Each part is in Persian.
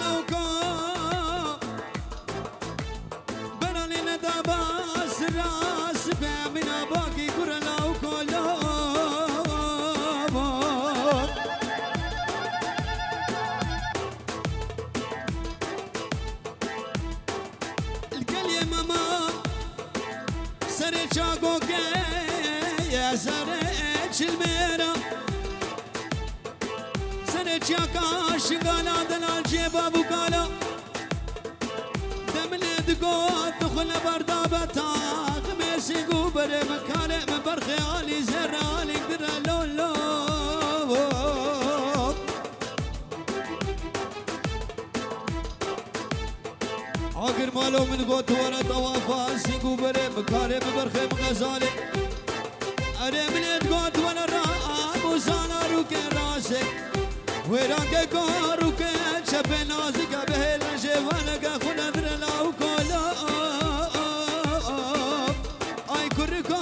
لوكا برالي ندى باس راس بامنا باقي كرة لوكا الكلمة ما سري شاقو يا سريتش الميرا سريتش يا كاش قالا دلال جيب ابو قالا دملي دقوت دخل بردابة تاق ميسي قوبري مكالي من برخي علي زرالي قدر لولو عاقر مالو من قوت ورا طوافا سيقو بري مكالي من برخي مغزالي أري من قوت ورا رام وزانا روكي راسك ويرانك كاروكي شبه نازك بهل جوانك خونا در لاو كولا اي كركا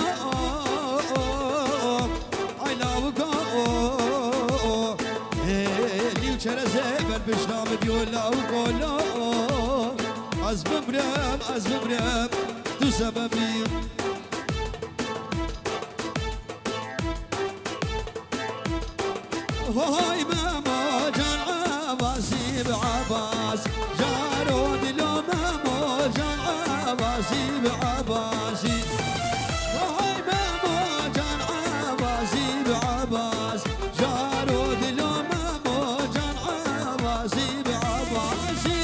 اي لاوكا ليو چرزه بل بشنام ديو لاو كولا از بمرم تو سببي هاي ماما جان عباسي بعباس جارود لو ماما جان عباسي بعباسي هاي ماما جان عباسي بعباس جارود لو ماما جان عباسي بعباسي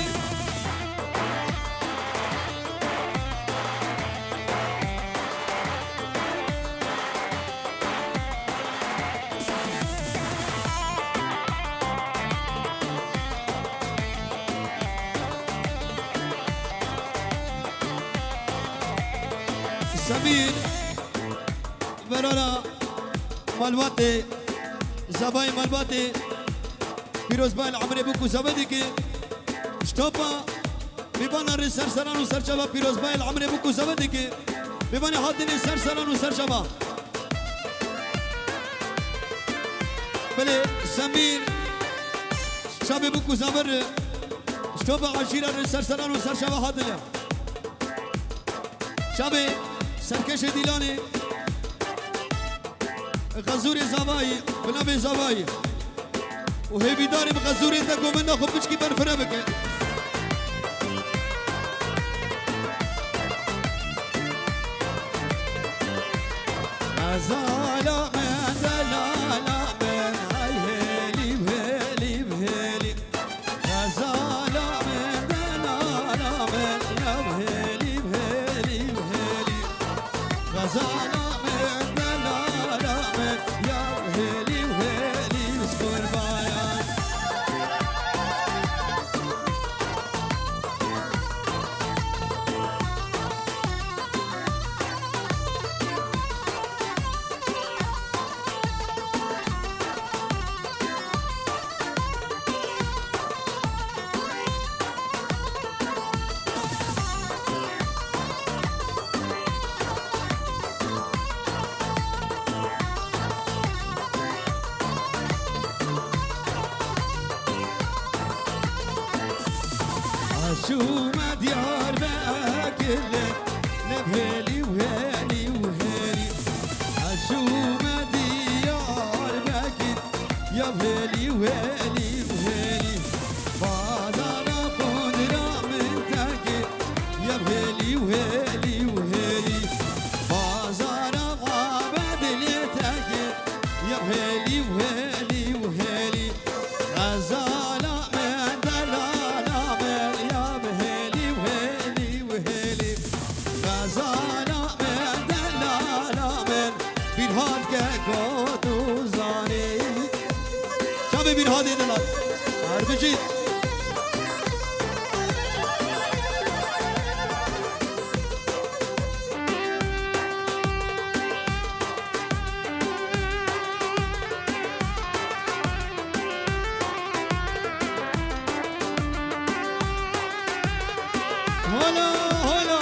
سمين برانا مالواتي زباي مالواتي فيروز باي العمري بوكو زبديكي شتوبا بيبانا رسر سران وسر شبا فيروز باي العمري بوكو زبديكي بيباني حاضني سر سران وسر شبا بلي سمين شابي بوكو زبر شتوبا عشيرة رسر سران وسر شبا حاضني شابي سرکش دیلانی غزوری زبایی بنابی زبایی و هیوی داریم غزوری تا گومنده خوب بچکی برفره بکن ازالا من دلالا من هیلی بهلی بهلی ازالا من دلالا من بهلی بهلی بهلی غزالا من دلالا من يا وهلي وهلي مسكون بايان شو ما ديار باكل نبهلي وهالي وهالي شو ما ديار باكل يا بهلي وهالي وهالي بازار قدرة من تاكل يا بهلي وهالي وهالي بازار عبد اللي تاكل يا بهلي وهالي وهالي غزالة من دلالة من يا بهلي وهالي وهالي غزالة من دلالة من بيرهان كقوت وزاني شابي بيرهان دلال هربجيت هلا هلا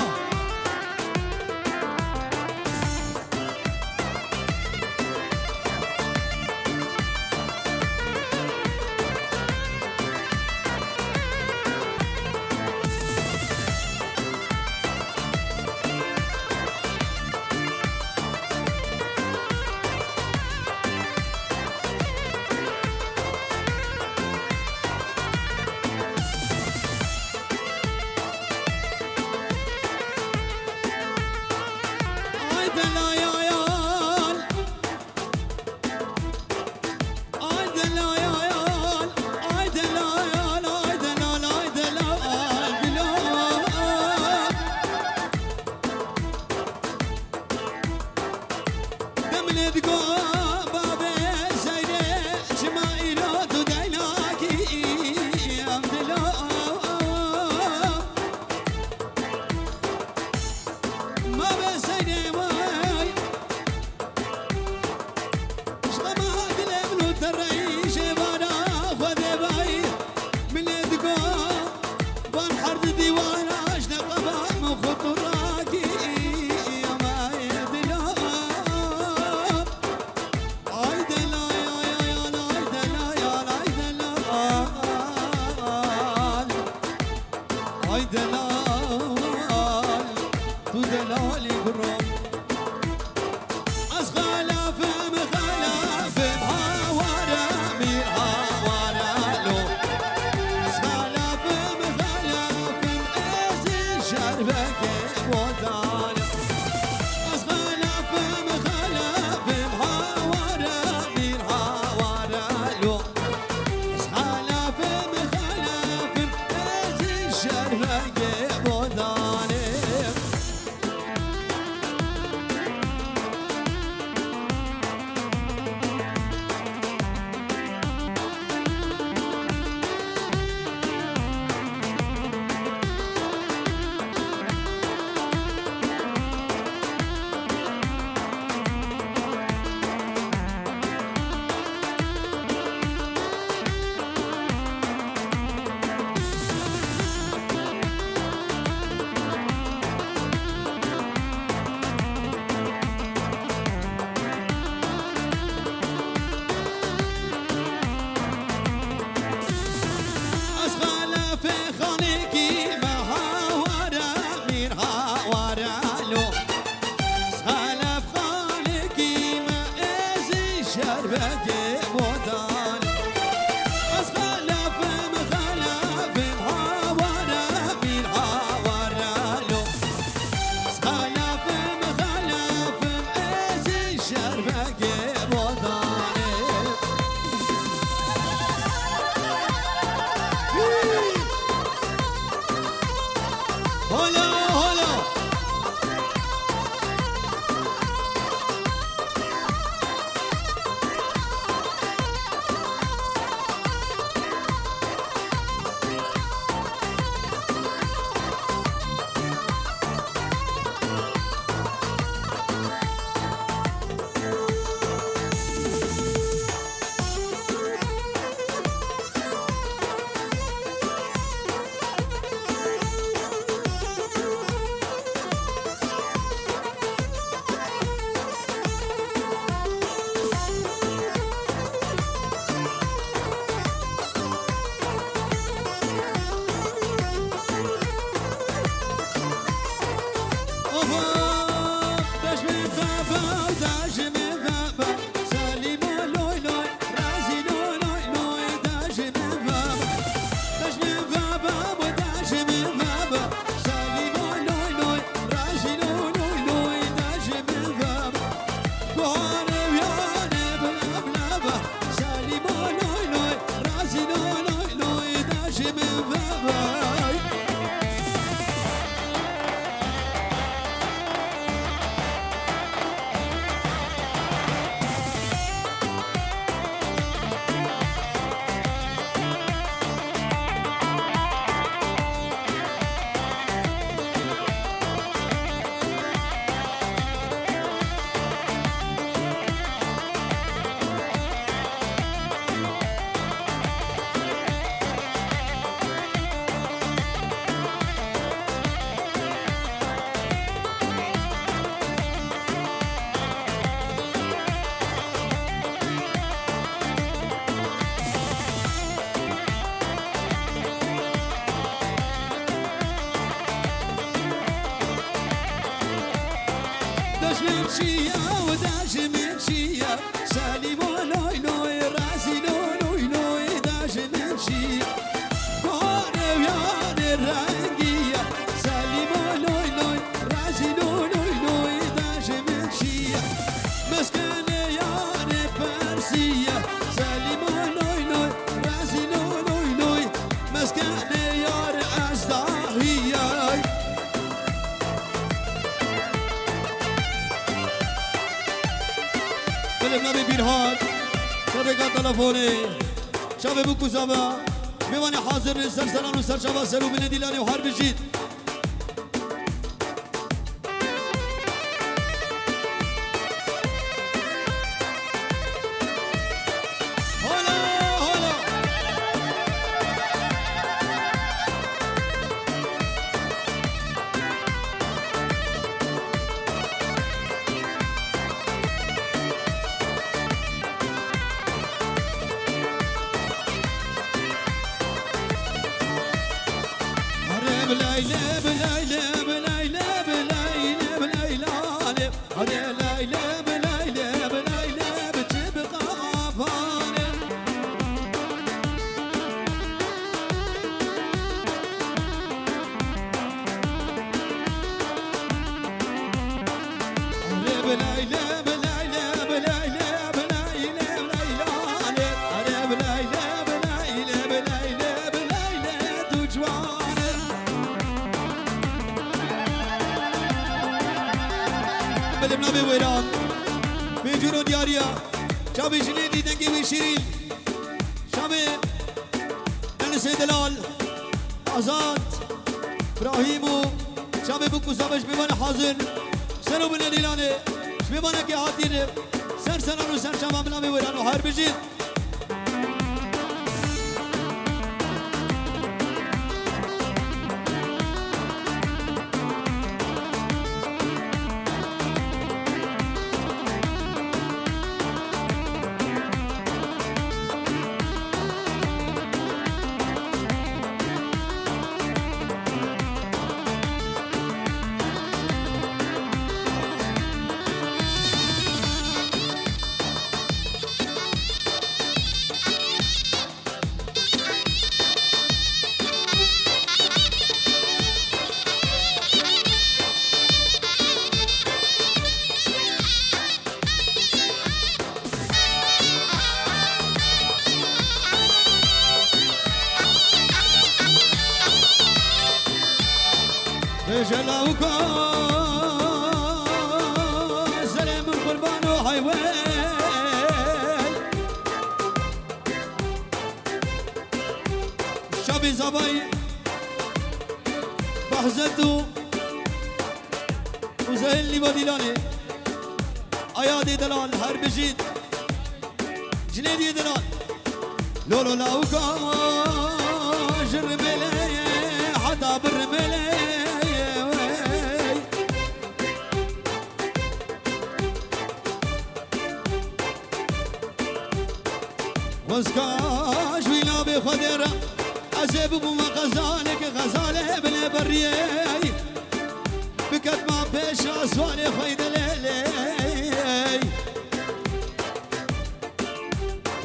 های دلال تو دلالی برام از خلافم هاوارم میر هاوارالو از خلافم ازی شربک بودان از خلافم هاوارم میر هاوارالو از خلافم ازی شربک بودانه نبی بیرهان شبکه تلفونی شب بکو زبا میوانی حاضر سر سران و سر شبا سرو بین دیلانی و هر بجید آره بليلى بليلى بليلى بليلى بليلى هذه ليلى بليلى بليلى بتبقى عفاني بليلى بليلى بليلى بليلى بليلى هذه بليلى بليلى بليلى بليلى تجواني بدمنا بويران بيجونو دياريا شابي جنيدي دنگي وشيرين شابي انس دلال آزاد ابراهيمو شابي بوكو سابش بيبان حاضر سنو بن ديلاني بيبانا كي حاضر سر سنانو سر شابا بنا بويران وحير بجيد جلاوكا سلام القربان وحيوان شابي زباي بحزتو وزهل لي وديلاني ايادي دلال هر بجيد جنيدي دلال لولو لاوكا جرملي حتى برملي وزكاش ويلا بخدرة أزيب بما غزالك غزالة بلا بريي بكت ما بيش أسواني خيد ليلي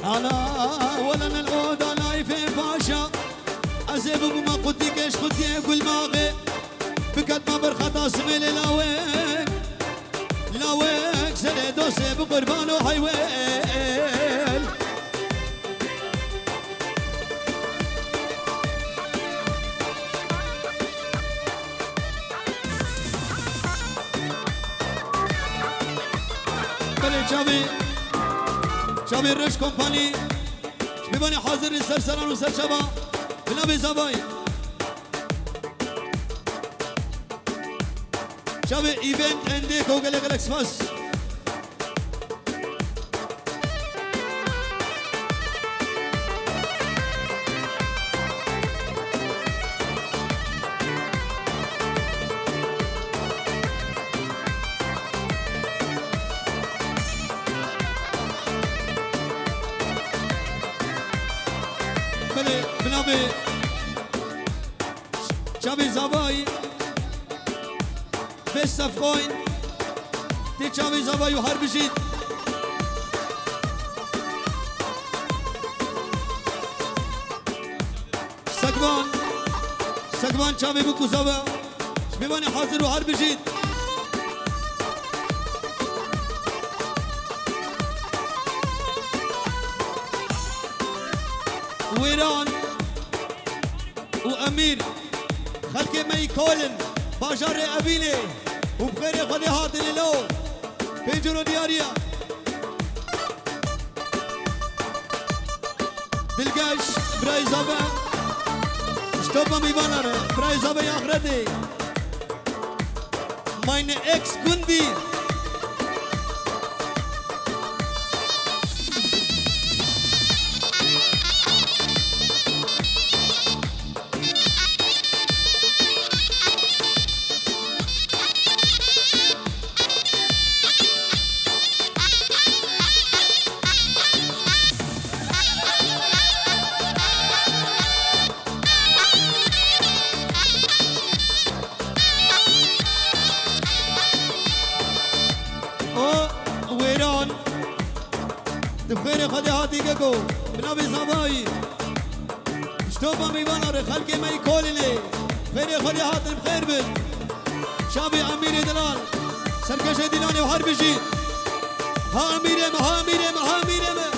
أنا ولا الأوضة لايفين باشا أزيب بما قدي كيش قدي كل ماغي بكت ما برخطا سميلي لاويك لاويك سنة دوسي بقربان وحيوين شابي الرش كومباني شبيباني حاضر السر سران وسر شبا بنابي زباي شابي ايفنت عندك وقلق الاكسباس بنابي شابي زباي بس افغوين تي شابي زباي وهر بجيد سكبان شابي بكو زبا شبيباني حاضر وهر بجيد ويران وامير خلقي مي كولن باجار ابيلي وبخير خدي هاتن لو بيجرو دياريا دلقاش براي زبا اشتوبا ميبانر براي زبا يا اخرتي ماين اكس كندي بکو بنابی زبایی اشتوبا میوانا ره خلقی می کولیلی خیلی خودی حاطن بخیر بید شابی امیر دلال سرکش دلانی و هر بجی ها امیرم ها امیرم ها امیرم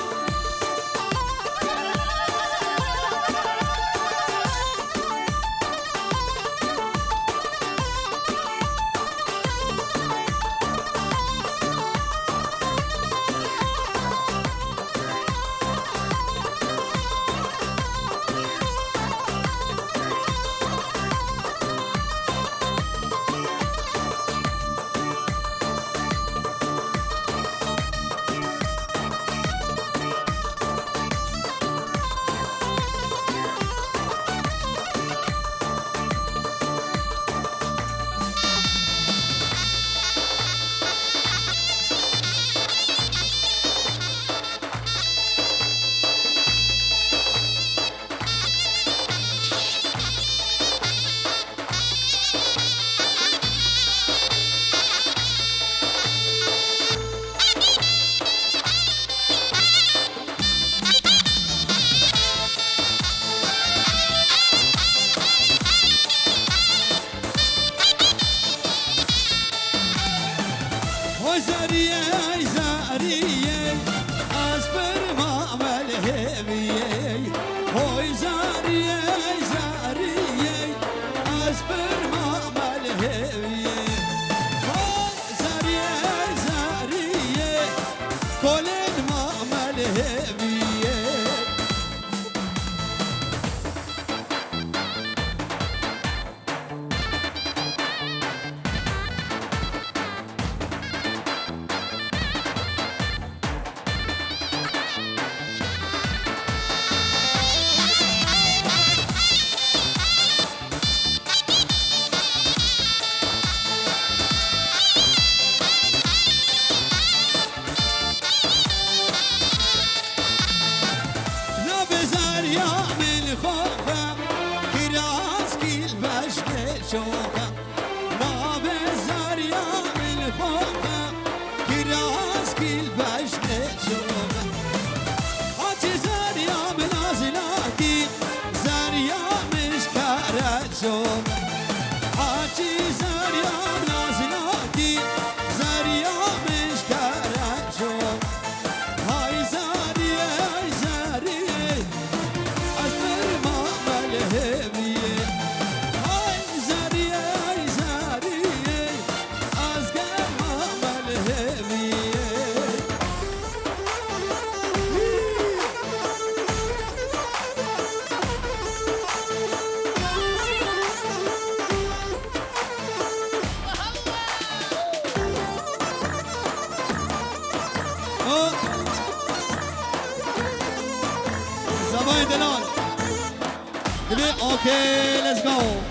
Okay, let's go.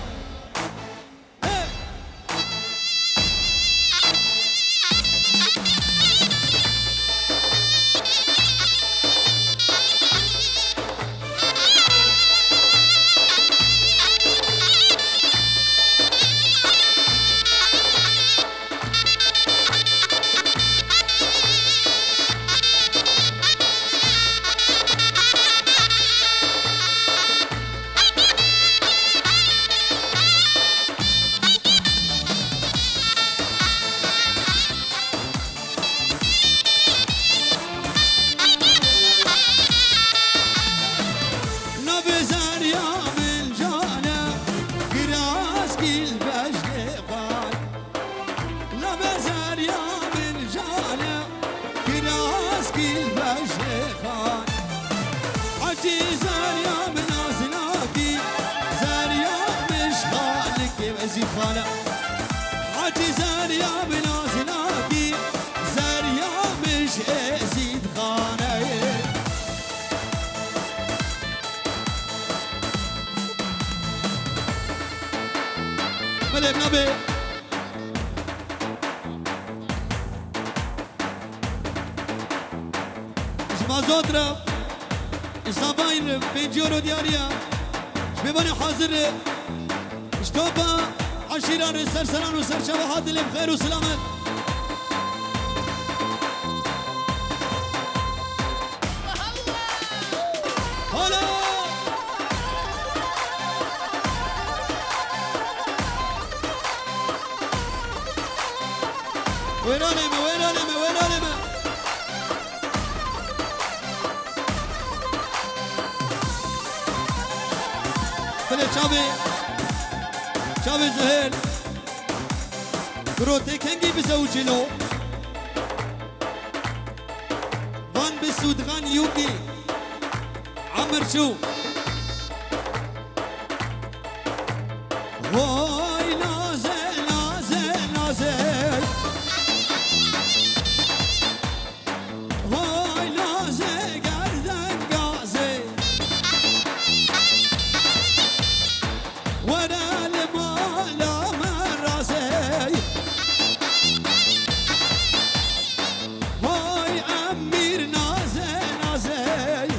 مازادرا إصابين بيجورو دياريا ببني حاضر اشتوبا عشيران سرسران وسرشبهات اللي بخير وسلامة ويرانيمه ويرانيمه ويرانيمه فلي شابي زهير كروتي كنجي بزوجي له فان بالسودغان يوكي عمر شو هاي نازل نازل نازل هاي نازل قردن قازي ورا المالا من راسي هاي أمير نازل نازل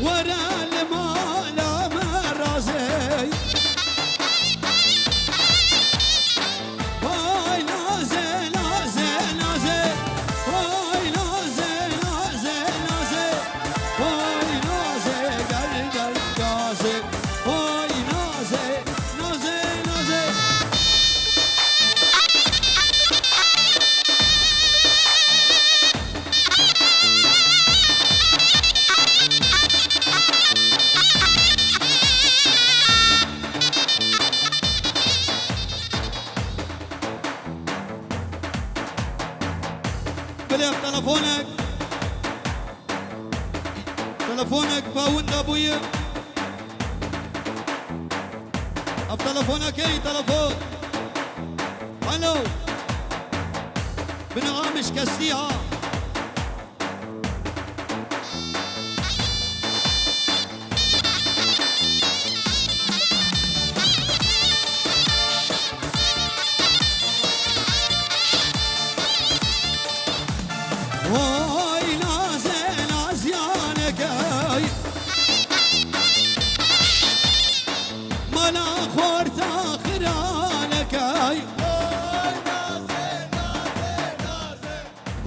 ورا المالا من راسي هاي نازل نازل نازل هاي نازل نازل نازل هاي نازل قردن قازي هاي نازل نازل نازل بلي بتلفونك تلفونك باوند ابوي بتلفونك اي تلفون الو بنغامش كسيها هاي نازل عزيانك هاي ملا خورت اخرانك هاي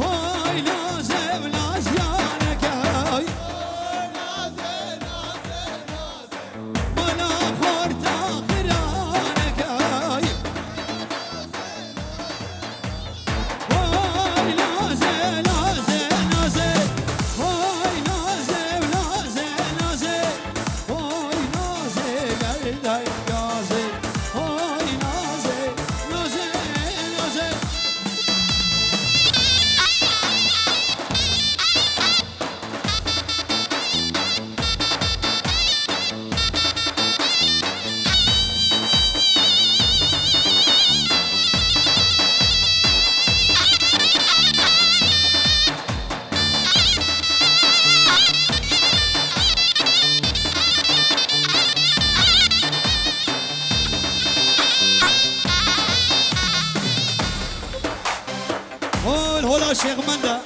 هاي نازل عزيانك هاي ملا خورت اخرانك هاي هاي نازل نازل نازل هاي نازل نازل نازل هاي نازل قردن قازي هاي نازل نازل نازل هول هولا شيخ مندا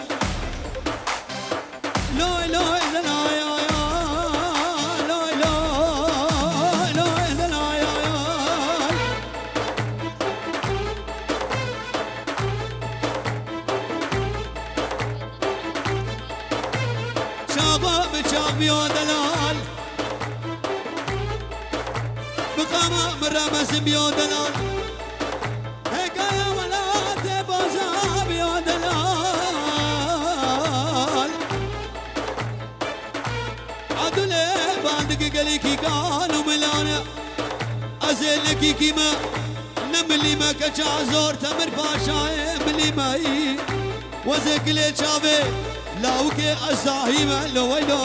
لا لا لا لا يا يا لا لا لا لا لا يا يا شباب شاب يا دلال بقامة من رمز يا دلال هيك يا ولاد بازاب يا دلال عدلي بعدك قليكي كانوا ملانا أزلكي كيما نملي ما كجازور تمر باشا ملي ماي وزك لي شافي لاوكي أساهيما لو ويلو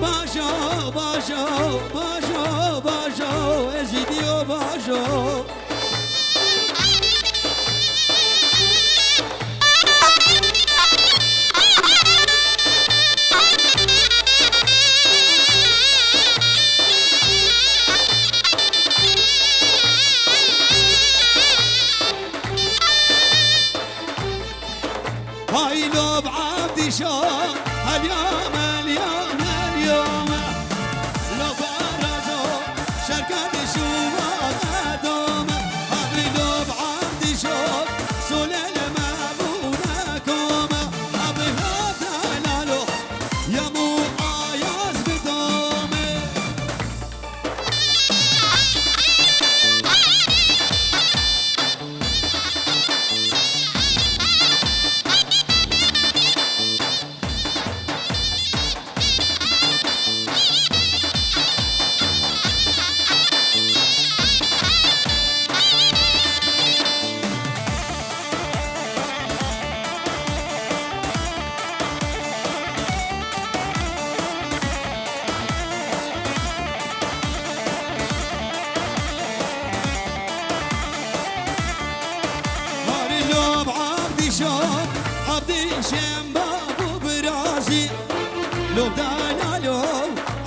باشا باشا باشا باشا ازيديو باشا هاي لو بعبدي شو اليوم اليوم اليوم لو برزو شركة شو ما دوم شمبابو برازي لو دلالو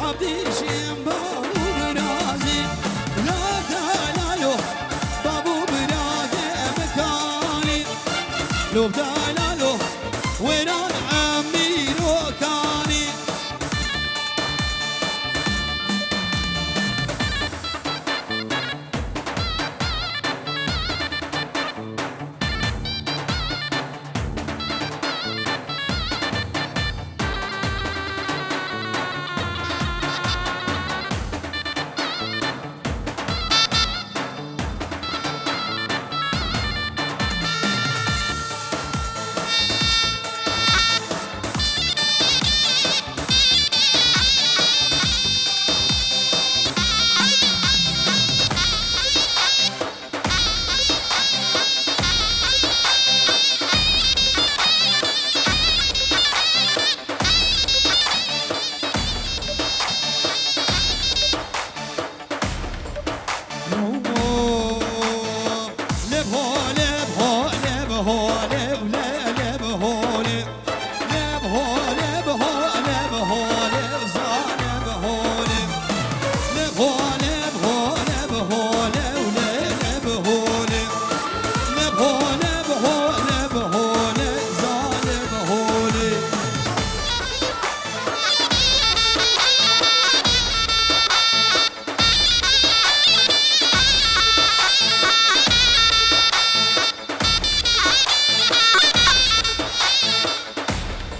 عبدي شمبابو برازي لو دلالو بابو برازي مكاني لو دلالو ويران عمي روكاني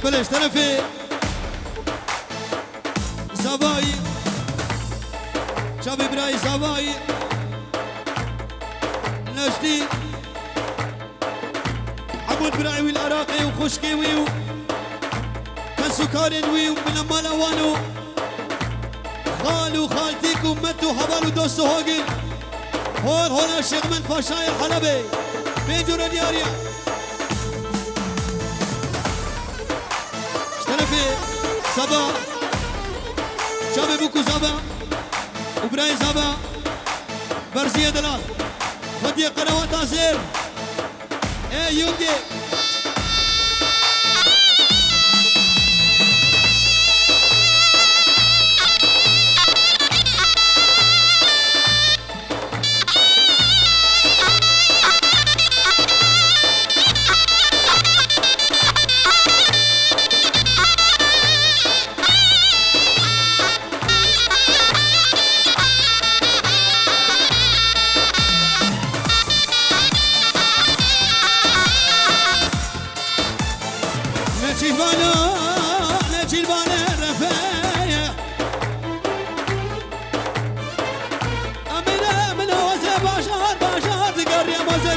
بلش طرفي صباي شاب براي صباي نجدي حمود براي والعراقي وخشكي ويو كان سكارين ويو من المالوانو خالو خالتيك ومتو حبالو دوستو هوغل هون الشيخ من فاشاي حلبي بيجو ردياريا صبا شاب بوكو صبا وبراي صبا برزية دلال خدي قنوات عزير ايه يونجي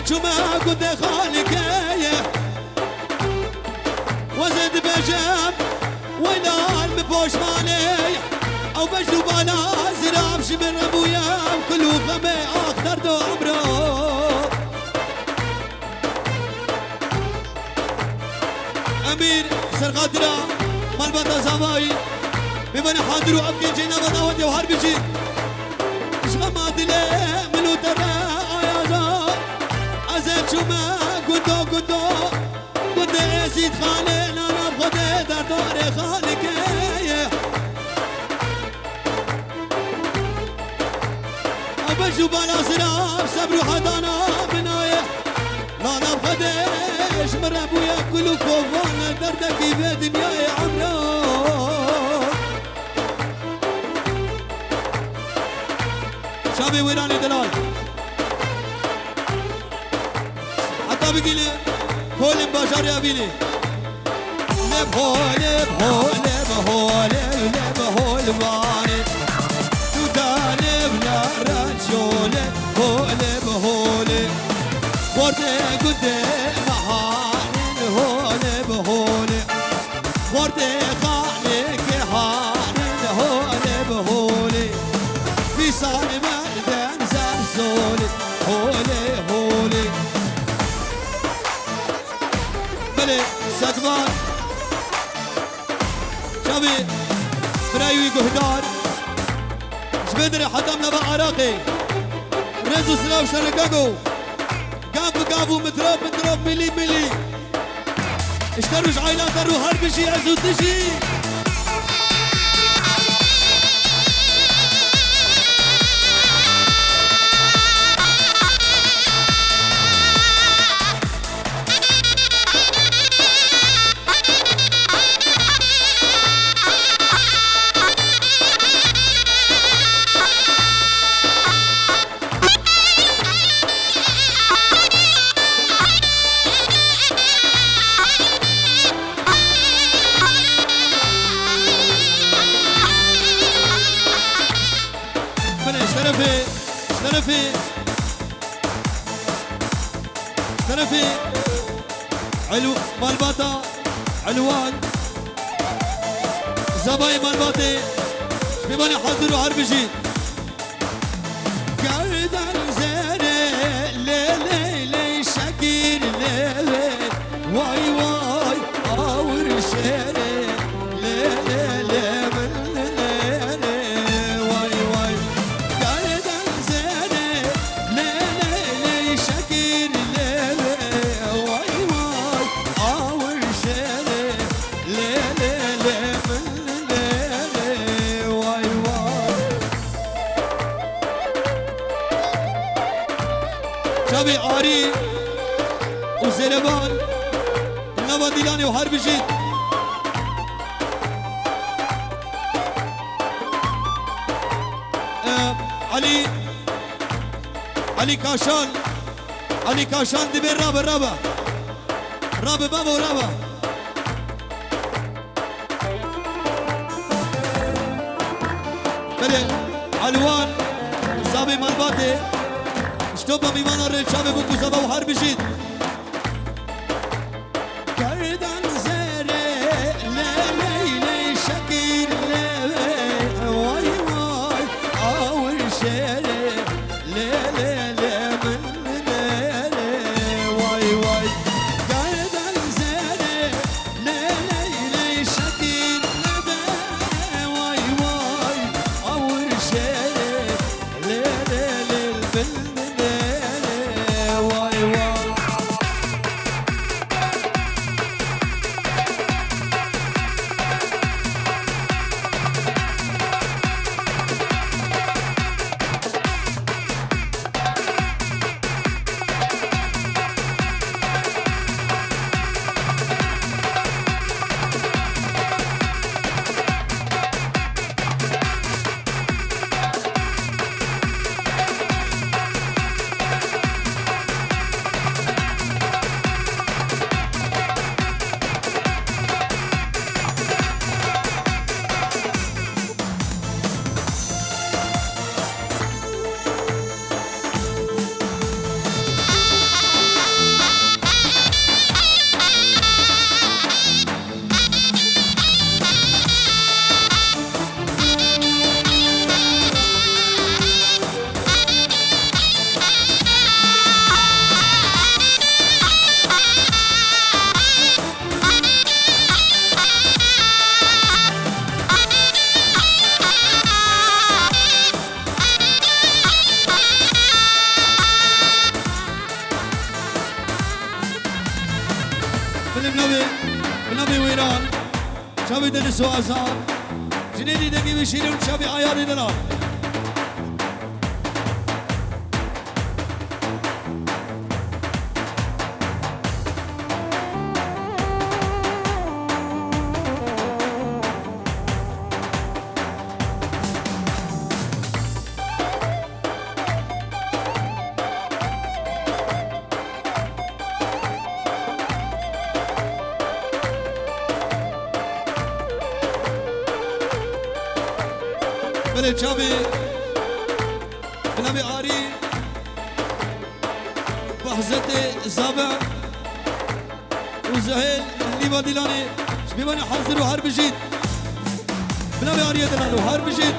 شما كنت خالك وزد بجم وينال ببوش مالي او بجدو بالا زراب شمر ابويا وكلو غمي اختار دو عمره امير سرقادرا مال بطا زماي بمن حاضروا ابكي جينا بطا ودي وهار بجي اشغمات لي منو ترى شما قدو قد ازيد خالي انا بخدي در دار خالك ابجو بلا سراب صبرو حدانا بنايه لا انا بخديش من ابويا كلو كوفان دردك في دنياي عمرك شابي ويراني دلال بگیله کل باشار یابیله لبهاله بهاله بهاله لبهال وانه تو دانه بلا رجوله بهاله بهاله ورده گده مهانه هاله بهاله ورده خانه که هانه هاله بهاله بیسان مردن زرزوله هاله هاله سقمان شابي برايوي قهدار جبدري حتى من عراقي رزو سلاو شرقاقو قابو متروب ملي اشتروش عائلات الروح هربشي عزو تجي شرفي علو مالباتا علوان زباي مالباتي بيباني حاضر وحربشي قردان زيني ليلي لي شكير ليلي واي واي اور شيري ليلي لي من ليلي واي واي قردان زيني ليلي لي شكير شابي عاري وزينبان النبا ديلاني وحربشيت علي كاشان علي كاشان دي بين رابا رابا بابا ورابا بله علوان زابي مالباتي اشتوبا بيمانا ريشابي بوكو زبا وحربشيت كردان زيري ليلي لي شكير ليلي واي واي اور شيري ليلي لي من ليلي واي واي كردان زيري ليلي لي شكير ليلي واي واي اور شيري ليلي لي بنبي ويران شابي دنس وازار جنيدي دقي بشيرون شابي عياري دلال بله شابي بنبي عاري بحزة زابع وزهيل اللي بديلاني شبيباني حاضر وحربشيت بنبي عاري دلال وحربشيت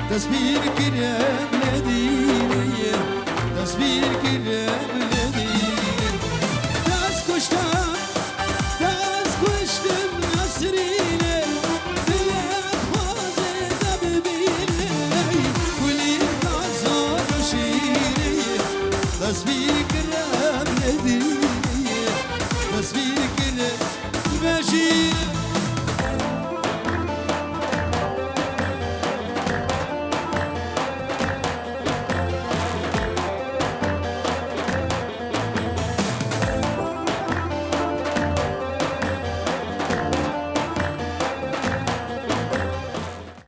تسبيح كريم لديني گرد بشیر